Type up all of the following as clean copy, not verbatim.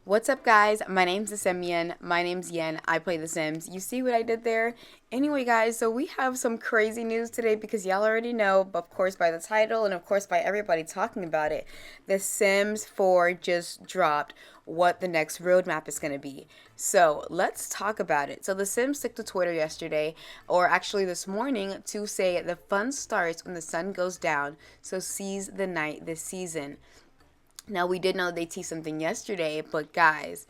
What's up, guys? My name's TheSimYin. My name's Yen. I play The Sims. You see what I did there? Anyway, guys, so we have some crazy news today because y'all already know, of course, by the title and of course by everybody talking about it. The Sims 4 just dropped what the next roadmap is going to be. So let's talk about it. So The Sims took to Twitter yesterday, or actually this morning, to say the fun starts when the sun goes down. So seize the night this season. Now, we did know they teased something yesterday, but guys,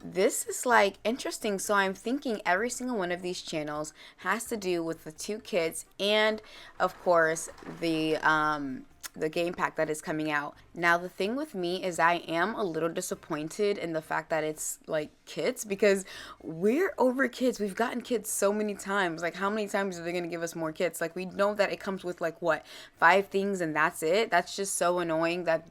this is like interesting. So I'm thinking every single one of these channels has to do with the two kids and of course the game pack that is coming out. Now, the thing with me is I am a little disappointed in the fact that it's like kids, because we're over kids. We've gotten kids so many times. Like, how many times are they going to give us more kits? Like, we know that it comes with like what, 5 things and that's it. That's just so annoying that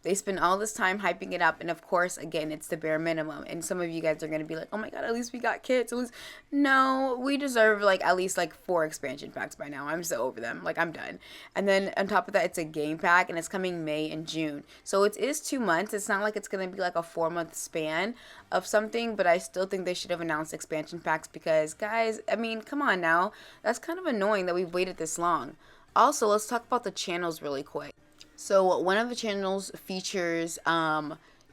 they spend all this time hyping it up, and of course, again, it's the bare minimum. And some of you guys are going to be like, oh my god, at least we got kits. At least, no, we deserve like at least like 4 expansion packs by now. I'm so over them. Like, I'm done. And then on top of that, it's a game pack, and it's coming May and June. So it is 2 months. It's not like it's going to be like a 4 month span of something, but I still think they should have announced expansion packs because, guys, I mean, come on now. That's kind of annoying that we've waited this long. Also, let's talk about the channels really quick. So one of the channels features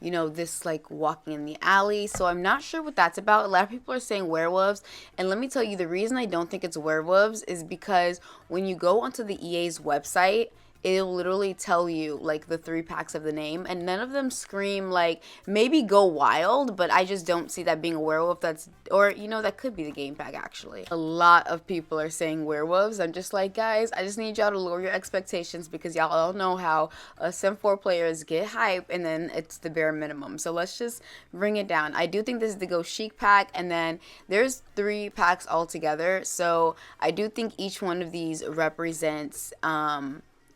this like walking in the alley. So I'm not sure what that's about. A lot of people are saying werewolves, and let me tell you, the reason I don't think it's werewolves is because when you go onto the EA's website, it'll literally tell you like the 3 packs of the name, and none of them scream like maybe go wild, but I just don't see that being a werewolf. That's, or that could be the game pack. Actually, a lot of people are saying werewolves. I'm just like, guys, I just need y'all to lower your expectations because y'all all know how Sim 4 players get hype and then it's the bare minimum. So let's just bring it down. I do think this is the Go Chic pack, and then there's 3 packs altogether. So I do think each one of these represents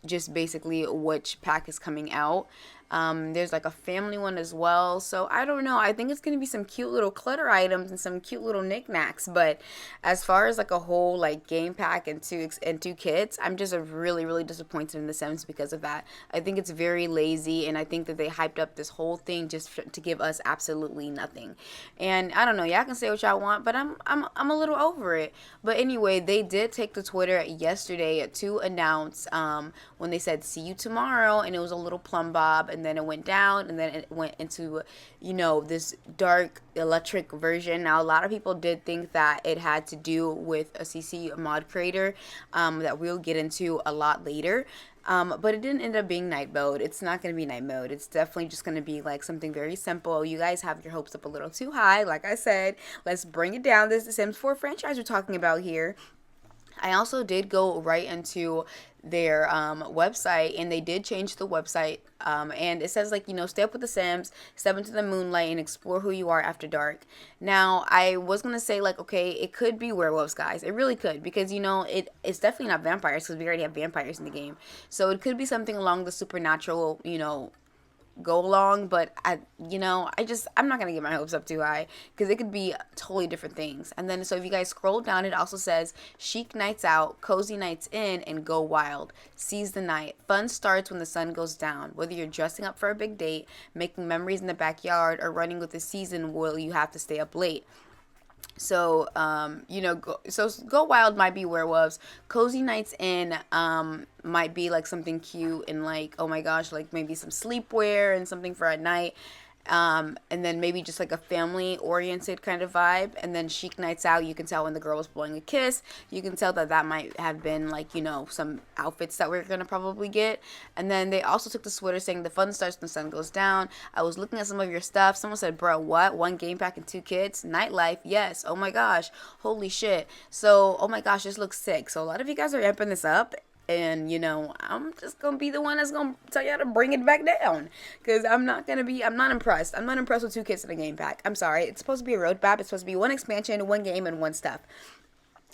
just basically which pack is coming out. There's like a family one as well. So I don't know. I think it's going to be some cute little clutter items and some cute little knickknacks. But as far as like a whole like game pack and two kits, I'm just really, really disappointed in The Sims because of that. I think it's very lazy, and I think that they hyped up this whole thing just to give us absolutely nothing. And I don't know. Y'all can say what y'all want, but I'm a little over it. But anyway, they did take to Twitter yesterday to announce when they said see you tomorrow, and it was a little plum bob, and then it went down, and then it went into this dark electric version. Now, a lot of people did think that it had to do with a CC mod creator that we'll get into a lot later. But it didn't end up being night mode. It's not going to be night mode. It's definitely just going to be like something very simple. You guys have your hopes up a little too high. Like I said, let's bring it down. This is the Sims 4 franchise we're talking about here. I also did go right into their website, and they did change the website, and it says like, stay up with the Sims, step into the moonlight, and explore who you are after dark. Now, I was gonna say like, okay, it could be werewolves, guys. It really could, because it's definitely not vampires, because we already have vampires in the game. So it could be something along the supernatural go along, but I'm not gonna get my hopes up too high because it could be totally different things. And then, so if you guys scroll down, it also says chic nights out, cozy nights in, and go wild. Seize the night. Fun starts when the sun goes down. Whether you're dressing up for a big date, making memories in the backyard, or running with the season, will you have to stay up late? So, go wild might be werewolves. Cozy nights in might be like something cute and like, oh my gosh, like maybe some sleepwear and something for at night. And then maybe just like a family oriented kind of vibe. And then chic nights out, you can tell when the girl was blowing a kiss. You can tell that might have been like, some outfits that we're gonna probably get. And then they also took the Twitter saying the fun starts when the sun goes down. I was looking at some of your stuff. Someone said, bro, what? 1 game pack and 2 kids? Nightlife? Yes. Oh my gosh. Holy shit. So, oh my gosh, this looks sick. So a lot of you guys are amping this up. And I'm just gonna be the one that's gonna tell y'all to bring it back down, because I'm not impressed. I'm not impressed with 2 kits in a game pack. I'm sorry. It's supposed to be a roadmap. It's supposed to be 1 expansion, 1 game, and 1 stuff.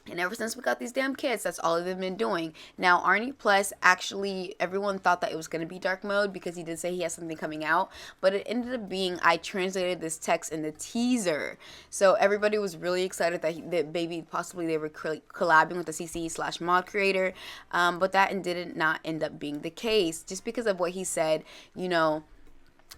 And ever since we got these damn kits, that's all they've been doing. Now, Arnie Plus, actually, everyone thought that it was going to be dark mode because he did say he has something coming out. But it ended up being, I translated this text in the teaser. So everybody was really excited that maybe possibly they were collabing with the CC/mod creator. But that did not end up being the case. Just because of what he said,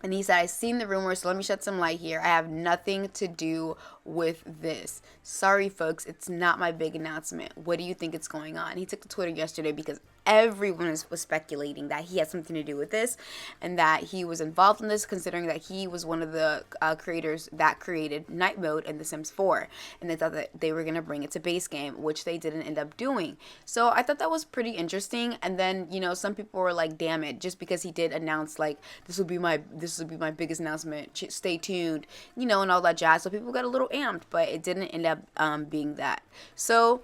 And he said, I seen the rumors, so let me shed some light here. I have nothing to do with this. Sorry, folks, it's not my big announcement. What do you think is going on? He took to Twitter yesterday because everyone was speculating that he had something to do with this and that he was involved in this, considering that he was one of the creators that created night mode in The Sims 4, and they thought that they were going to bring it to base game, which they didn't end up doing. So I thought that was pretty interesting. And then, you know, some people were like, damn it, just because he did announce like this will be my biggest announcement, stay tuned, you know, and all that jazz, so people got a little amped, but it didn't end up being that. So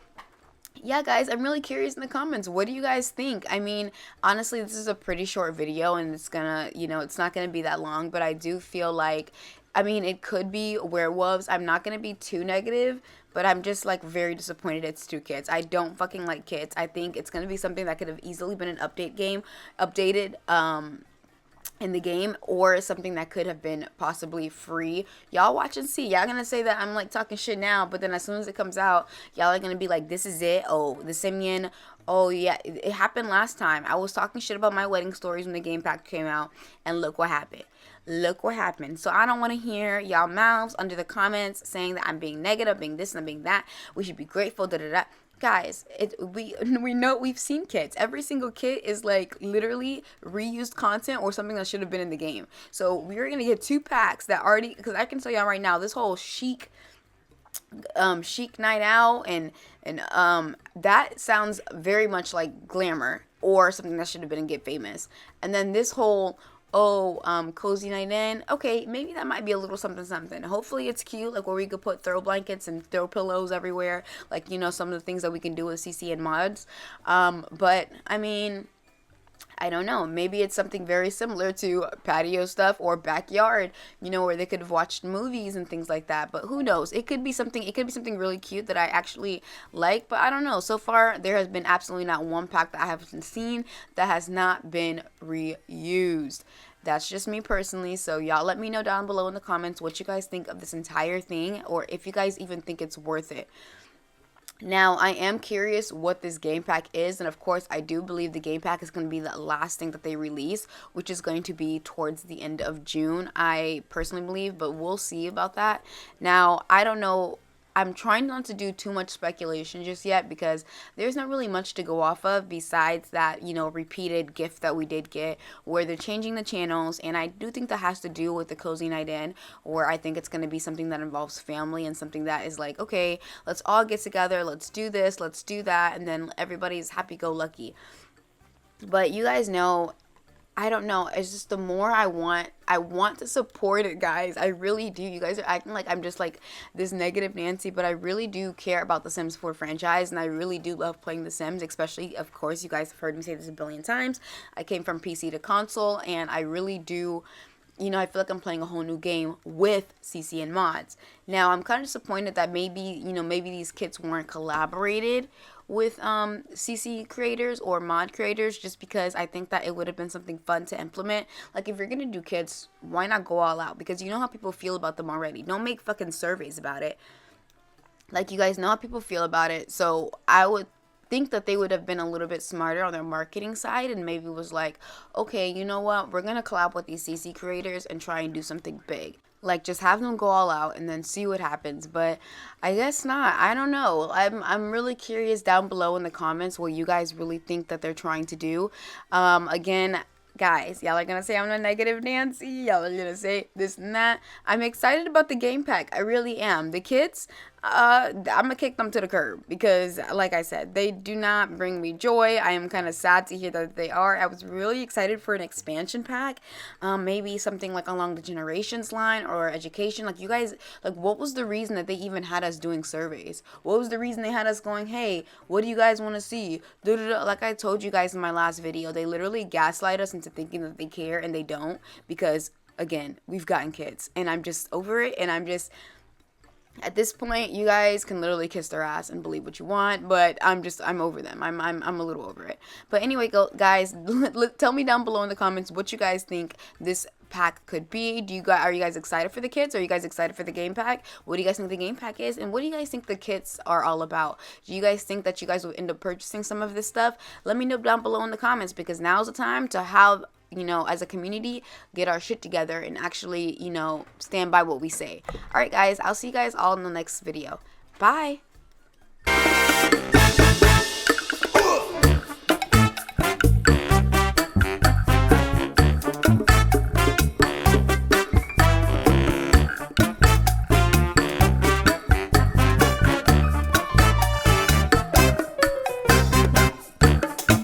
yeah, guys, I'm really curious in the comments. What do you guys think? I mean, honestly, this is a pretty short video, and it's gonna, you know, it's not gonna be that long, but I do feel like, I mean, it could be werewolves. I'm not gonna be too negative, but I'm just like very disappointed it's 2 kids. I don't fucking like kids. I think it's gonna be something that could have easily been an updated in the game, or something that could have been possibly free. Y'all watch and see. Y'all gonna say that I'm like talking shit now, but then as soon as it comes out, y'all are gonna be like, this is it. Oh, TheSimYin. Oh yeah, it happened last time. I was talking shit about my wedding stories when the game pack came out, and look what happened. Look what happened. So I don't want to hear y'all mouths under the comments saying that I'm being negative, being this and being that. We should be grateful, da da da. Guys, we know, we've seen kits. Every single kit is like literally reused content or something that should have been in the game. So we're gonna get 2 packs that already, because I can tell y'all right now, this whole chic night out and that sounds very much like glamour or something that should have been in Get Famous. And then this whole cozy night in, okay, maybe that might be a little something something. Hopefully it's cute, like where we could put throw blankets and throw pillows everywhere, like, you know, some of the things that we can do with CC mods. But I mean, I don't know, maybe it's something very similar to patio stuff or backyard, you know, where they could have watched movies and things like that. But who knows? It could be something really cute that I actually like, but I don't know. So far, there has been absolutely not one pack that I haven't seen that has not been reused. That's just me personally. So y'all let me know down below in the comments what you guys think of this entire thing, or if you guys even think it's worth it. Now, I am curious what this game pack is, and of course, I do believe the game pack is going to be the last thing that they release, which is going to be towards the end of June, I personally believe, but we'll see about that. Now, I don't know. I'm trying not to do too much speculation just yet because there's not really much to go off of besides that, you know, repeated gift that we did get where they're changing the channels, and I do think that has to do with the cozy night in, or I think it's going to be something that involves family and something that is like, okay, let's all get together, let's do this, let's do that, and then everybody's happy-go-lucky. But you guys know, I don't know, it's just the more I want to support it, guys. I really do. You guys are acting like I'm just like this negative Nancy, but I really do care about the Sims 4 franchise, and I really do love playing The Sims, especially, of course, you guys have heard me say this a billion times. I came from PC to console, and I really do, you know, I feel like I'm playing a whole new game with CC and mods. Now, I'm kind of disappointed that maybe, you know, maybe these kits weren't collaborated with CC creators or mod creators, just because I think that it would have been something fun to implement. Like, if you're gonna do kits, why not go all out? Because you know how people feel about them already. Don't make fucking surveys about it. Like, you guys know how people feel about it. So I would think that they would have been a little bit smarter on their marketing side and maybe was like, okay, you know what, we're gonna collab with these CC creators and try and do something big. Like, just have them go all out and then see what happens. But I guess not. I don't know. I'm really curious down below in the comments what you guys really think that they're trying to do. Again, guys, y'all are gonna say I'm a negative Nancy. Y'all are gonna say this and that. I'm excited about the game pack. I really am. The kids, I'm gonna kick them to the curb because, like I said, they do not bring me joy. I am kind of sad to hear that they are. I was really excited for an expansion pack, maybe something like along the generations line or education. Like, you guys, like, what was the reason that they even had us doing surveys? What was the reason they had us going, hey, what do you guys want to see? Like I told you guys in my last video, they literally gaslight us into thinking that they care, and they don't, because again, we've gotten kids, and I'm just over it, and I'm just, at this point, you guys can literally kiss their ass and believe what you want, but I'm over them. I'm a little over it. But anyway, guys, tell me down below in the comments what you guys think this pack could be. Are you guys excited for the kits? Are you guys excited for the game pack? What do you guys think the game pack is? And what do you guys think the kits are all about? Do you guys think that you guys will end up purchasing some of this stuff? Let me know down below in the comments, because now's the time to have, as a community, get our shit together and actually, stand by what we say. All right, guys, I'll see you guys all in the next video. Bye.